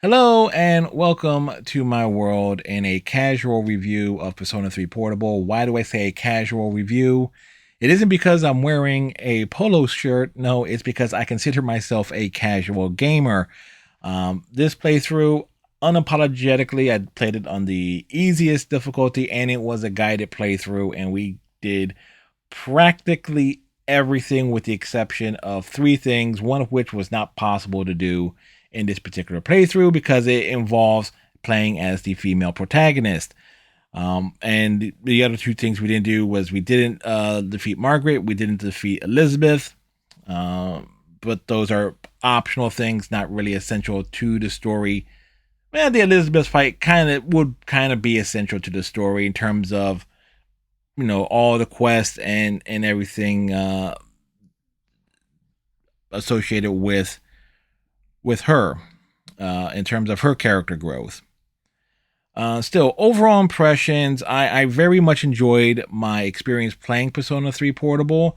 Hello and welcome to my world in a casual review of Persona 3 Portable. Why do I say a casual review? It isn't because I'm wearing a polo shirt. No, it's because I consider myself a casual gamer. This playthrough, unapologetically, I played it on the easiest difficulty and it was a guided playthrough, and we did practically everything with the exception of three things, one of which was not possible to do in this particular playthrough because it involves playing as the female protagonist. And the other two things we didn't do was we didn't defeat Margaret, we didn't defeat Elizabeth, but those are optional things, not really essential to the story. Well, the Elizabeth fight would be essential to the story in terms of all the quests and everything associated with her in terms of her character growth. Still, overall impressions, I very much enjoyed my experience playing Persona 3 Portable.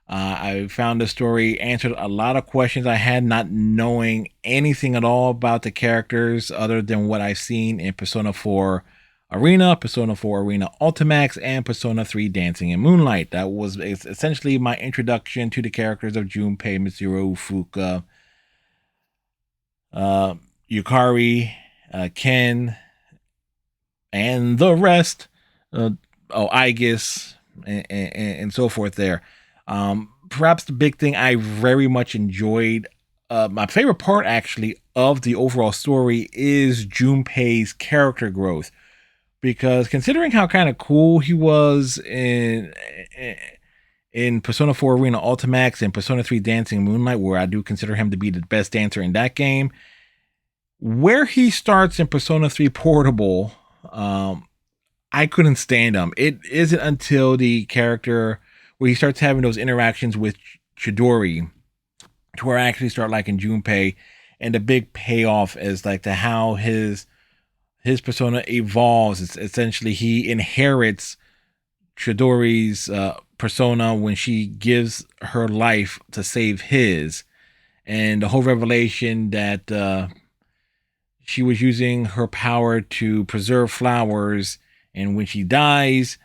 I found the story answered a lot of questions I had, not knowing anything at all about the characters other than what I've seen in Persona 4 Arena, Persona 4 Arena Ultimax, and Persona 3 Dancing in Moonlight. That was essentially my introduction to the characters of Junpei, Mitsuru, Fuka, Yukari, Ken, and the rest. Aigis, and so forth there. Perhaps the big thing I very much enjoyed, my favorite part actually of the overall story is Junpei's character growth. Because considering how kind of cool he was in Persona 4 Arena Ultimax and Persona 3 Dancing Moonlight, where I do consider him to be the best dancer in that game, where he starts in Persona 3 Portable, I couldn't stand him. It isn't until the character where he starts having those interactions with Chidori to where I actually start liking Junpei, and the big payoff is like the how his persona evolves. It's essentially he inherits Chidori's persona when she gives her life to save his, and the whole revelation that she was using her power to preserve flowers, and when she dies,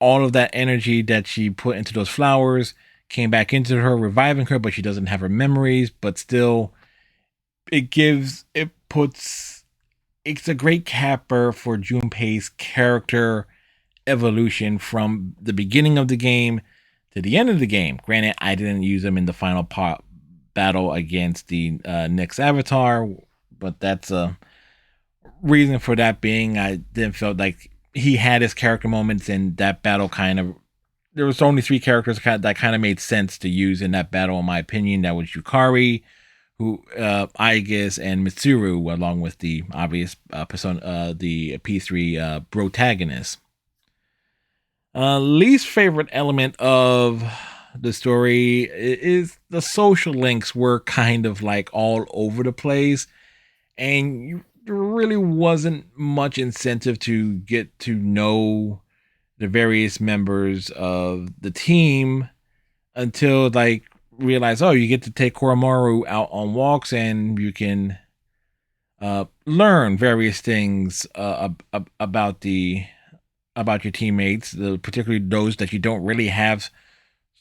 all of that energy that she put into those flowers came back into her, reviving her, but she doesn't have her memories. But still, it's a great capper for Junpei's character evolution from the beginning of the game to the end of the game. Granted, I didn't use him in the final battle against the next avatar, but that's a reason for that being I didn't feel like he had his character moments in that battle. Kind of, there was only three characters that kind of made sense to use in that battle, in my opinion. That was Yukari, who Aigis, and Mitsuru, along with the obvious persona, the P3 protagonist. Least favorite element of the story is the social links were kind of like all over the place, and there really wasn't much incentive to get to know the various members of the team until like realize, oh, you get to take Koromaru out on walks and you can learn various things about your teammates, particularly those that you don't really have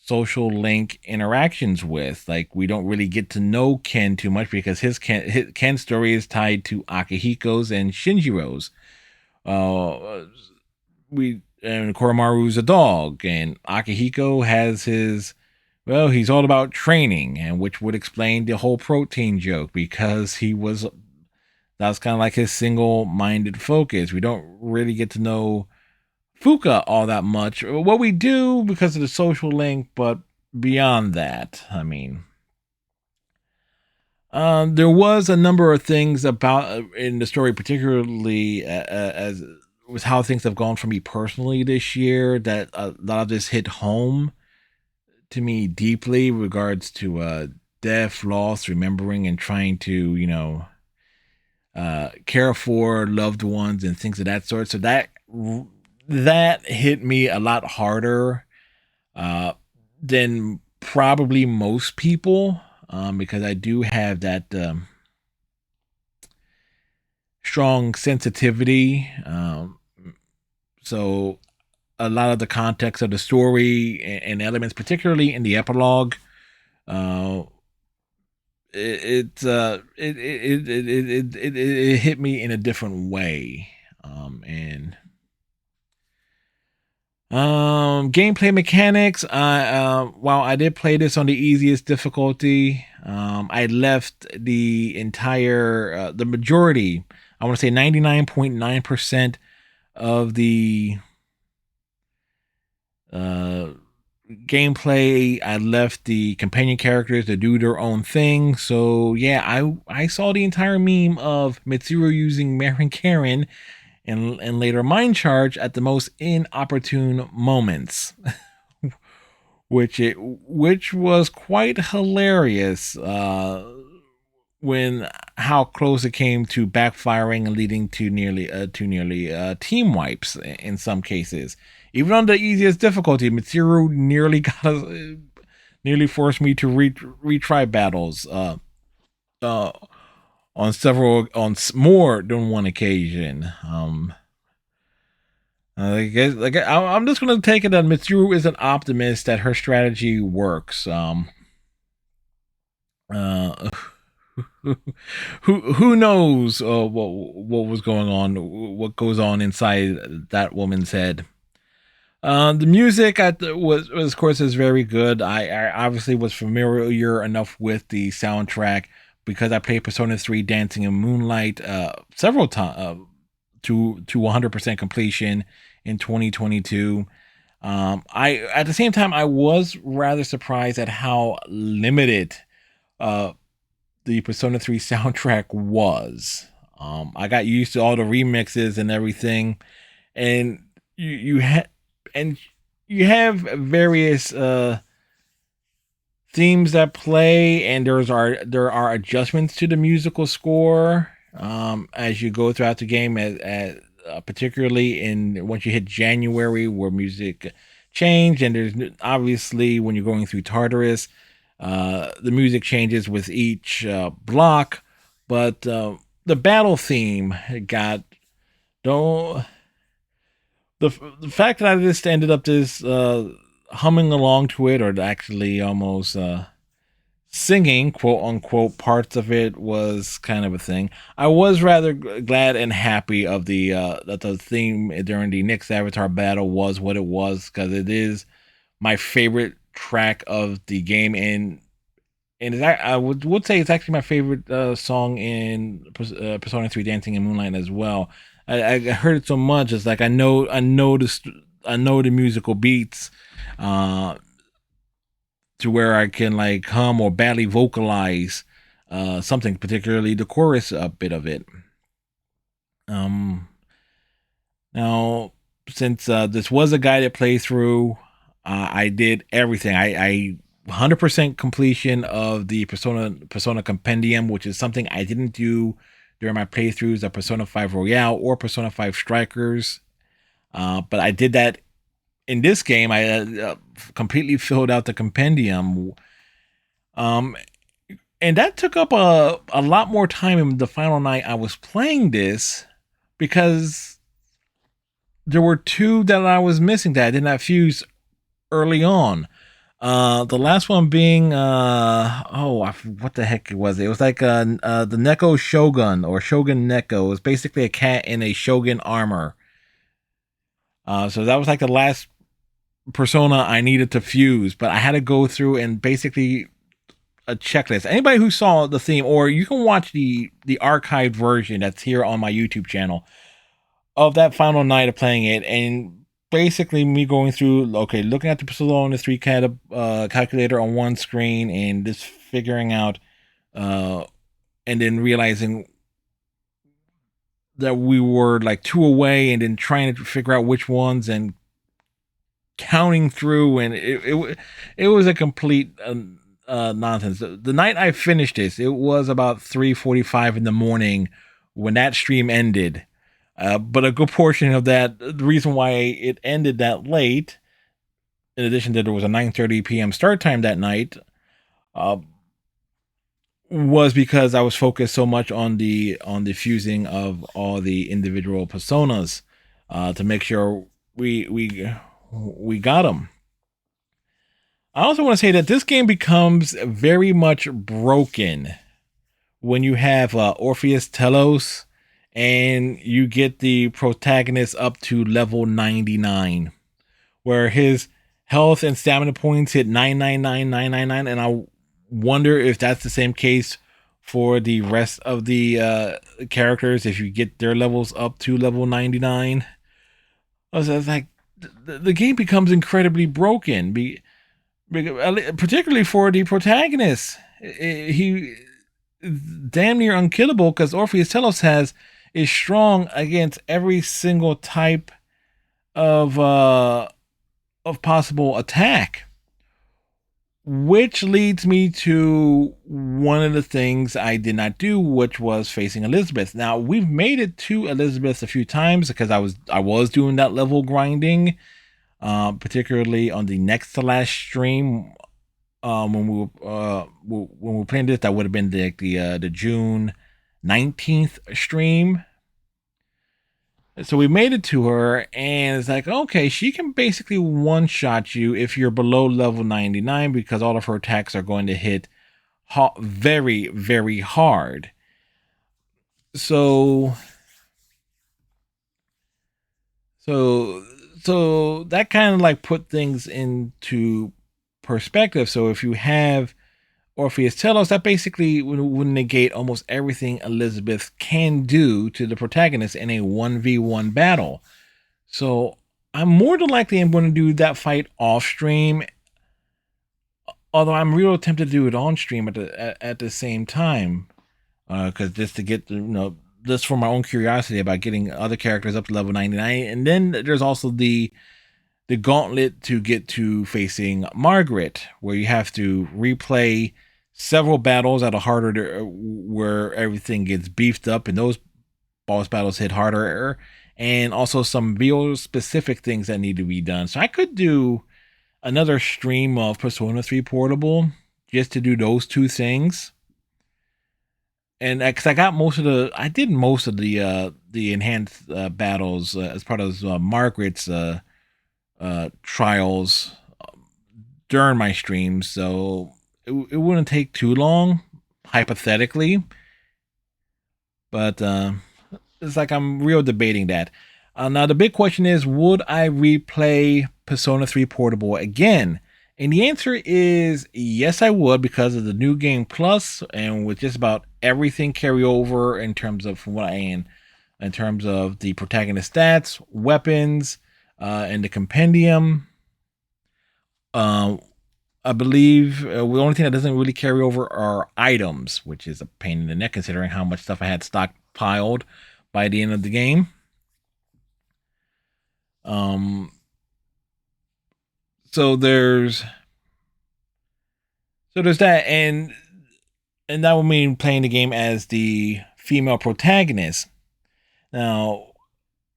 social link interactions with. Like, we don't really get to know Ken too much because Ken's story is tied to Akihiko's and Shinjiro's. We and Koromaru's a dog, and Akihiko has his. Well, he's all about training, and which would explain the whole protein joke because that's kind of like his single-minded focus. We don't really get to know Fuka all that much. What we do because of the social link, but beyond that, I mean, there was a number of things about in the story, particularly as with how things have gone for me personally this year, that a lot of this hit home to me deeply. Regards to death, loss, remembering, and trying to care for loved ones and things of that sort. So that hit me a lot harder uh, than probably most people, because I do have that strong sensitivity. So a lot of the context of the story and elements, particularly in the epilogue, uh, it hit me in a different way. And gameplay mechanics. While I did play this on the easiest difficulty, I left the majority. I want to say 99.9% of the uh gameplay. I left the companion characters to do their own thing. So yeah, I saw the entire meme of Mitsuru using Marin Karen and later Mind Charge at the most inopportune moments, which was quite hilarious. When how close it came to backfiring and leading to nearly team wipes in some cases. Even on the easiest difficulty, Mitsuru nearly forced me to retry battles uh, on more than one occasion. I'm just gonna take it that Mitsuru is an optimist, that her strategy works. Uh, who knows what was going on, what goes on inside that woman's head. The music was of course is very good. I obviously was familiar enough with the soundtrack because I played Persona 3 Dancing in Moonlight several times to 100% completion in 2022. I at the same time I was rather surprised at how limited uh, the Persona 3 soundtrack was. I got used to all the remixes and everything, and you had and you have various themes that play, and there are adjustments to the musical score as you go throughout the game, as particularly in once you hit January, where music change, and there's obviously when you're going through Tartarus, the music changes with each block, but the battle theme got don't the fact that I just ended up just humming along to it, or actually almost singing, quote unquote, parts of it was kind of a thing. I was rather glad and happy of the that the theme during the Nyx Avatar battle was what it was, because it is my favorite track of the game, and I would say it's actually my favorite song in Persona 3 Dancing in Moonlight as well. I heard it so much. It's like I know the musical beats uh, to where I can like hum or badly vocalize something, particularly the chorus bit of it. Um, Now, since this was a guided playthrough, I did everything. I 100% completion of the Persona Compendium, which is something I didn't do during my playthroughs of Persona 5 Royale or Persona 5 Strikers. But I did that in this game. I completely filled out the compendium. Um, and that took up a lot more time in the final night I was playing this, because there were two that I was missing that I did not fuse early on. The last one being what the heck was it? It was like the Neko Shogun, or Shogun Neko. It was basically a cat in a Shogun armor. So that was like the last persona I needed to fuse, but I had to go through and basically a checklist. Anybody who saw the theme, or you can watch the archived version that's here on my YouTube channel of that final night of playing it, and basically me going through, okay, looking at the Persona 3 calculator on one screen and just figuring out, uh, and then realizing that we were like two away, and then trying to figure out which ones, and counting through, and it was a complete nonsense. The night I finished this, it was about 3:45 in the morning when that stream ended. But a good portion of that, the reason why it ended that late, in addition to there was a 9:30 p.m. start time that night, uh, was because I was focused so much on the fusing of all the individual personas to make sure we got them. I also want to say that this game becomes very much broken when you have Orpheus Telos and you get the protagonist up to level 99, where his health and stamina points hit 999,999, and I wonder if that's the same case for the rest of the characters if you get their levels up to level 99. I was like, the game becomes incredibly broken, particularly for the protagonist. He damn near unkillable because Orpheus Telos is strong against every single type of possible attack. Which leads me to one of the things I did not do, which was facing Elizabeth. Now we've made it to Elizabeth a few times because I was doing that level grinding, particularly on the next to last stream. When we were playing this, that would have been the June 19th stream. So we made it to her, and it's like, okay, she can basically one-shot you if you're below level 99 because all of her attacks are going to hit very, very hard. So that kind of like put things into perspective. So if you have Orpheus Telos, that basically would negate almost everything Elizabeth can do to the protagonist in a 1v1 battle. So I'm more than likely I'm going to do that fight off stream, although I'm real tempted to do it on stream at the same time, because just to get just for my own curiosity about getting other characters up to level 99. And then there's also the gauntlet to get to facing Margaret, where you have to replay several battles at a harder where everything gets beefed up and those boss battles hit harder, and also some real specific things that need to be done. So I could do another stream of Persona 3 Portable just to do those two things. And because I did most of the enhanced battles as part of Margaret's trials during my streams, so it wouldn't take too long, hypothetically. But it's like I'm real debating that. Now the big question is, would I replay Persona 3 Portable again? And the answer is yes, I would, because of the new game plus, and with just about everything carry over in terms of in terms of the protagonist stats, weapons, and the compendium. I believe the only thing that doesn't really carry over are items, which is a pain in the neck considering how much stuff I had stockpiled by the end of the game. So there's that, and that would mean playing the game as the female protagonist. Now,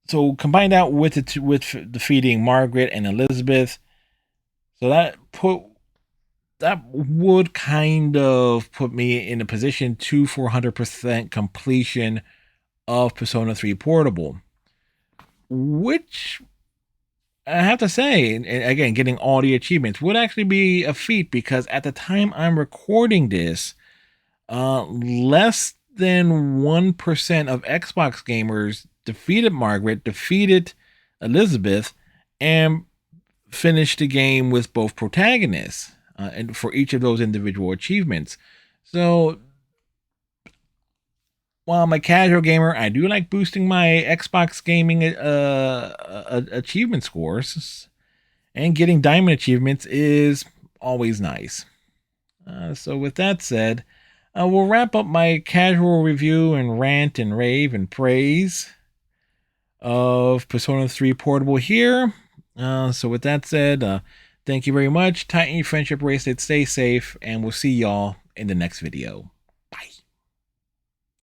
so combine that with defeating Margaret and Elizabeth, so that would kind of put me in a position for 100% completion of Persona 3 Portable, which I have to say, again, getting all the achievements would actually be a feat, because at the time I'm recording this, less than 1% of Xbox gamers defeated Margaret, defeated Elizabeth, and finished the game with both protagonists, and for each of those individual achievements. So while I'm a casual gamer, I do like boosting my Xbox gaming achievement scores, and getting diamond achievements is always nice. So with that said, we'll wrap up my casual review and rant and rave and praise of Persona 3 Portable here. So with that said, thank you very much. Tighten your friendship bracelet, stay safe, and we'll see y'all in the next video.